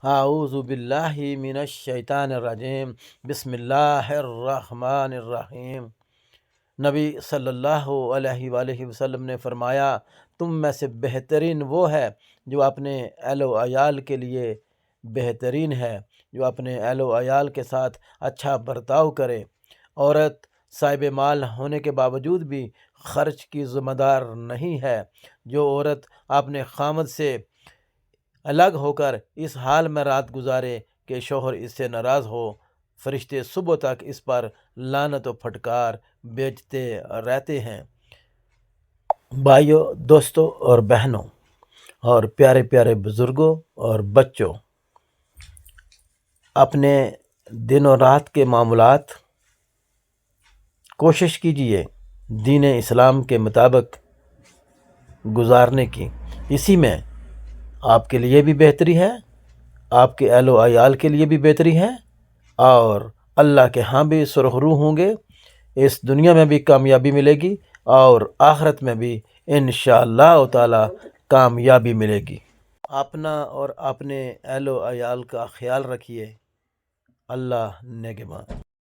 اعوذ باللہ من الشیطان الرجیم، بسم اللہ الرحمن الرحیم۔ نبی صلی اللہ علیہ وآلہ وسلم نے فرمایا، تم میں سے بہترین وہ ہے جو اپنے اہل و عیال کے لیے بہترین ہے، جو اپنے اہل و عیال کے ساتھ اچھا برتاؤ کرے۔ عورت صاحب مال ہونے کے باوجود بھی خرچ کی ذمہ دار نہیں ہے۔ جو عورت اپنے خامد سے الگ ہو کر اس حال میں رات گزارے کہ شوہر اس سے ناراض ہو، فرشتے صبح تک اس پر لعنت و پھٹکار بیچتے رہتے ہیں۔ بھائیوں، دوستوں اور بہنوں اور پیارے پیارے بزرگوں اور بچوں، اپنے دن و رات کے معاملات کوشش کیجئے دین اسلام کے مطابق گزارنے کی۔ اسی میں آپ کے لیے بھی بہتری ہے، آپ کے اہل و عیال کے لیے بھی بہتری ہے، اور اللہ کے ہاں بھی سرخرو ہوں گے۔ اس دنیا میں بھی کامیابی ملے گی اور آخرت میں بھی انشاءاللہ تعالی کامیابی ملے گی۔ اپنا اور اپنے اہل و عیال کا خیال رکھیے۔ اللہ نگہبان۔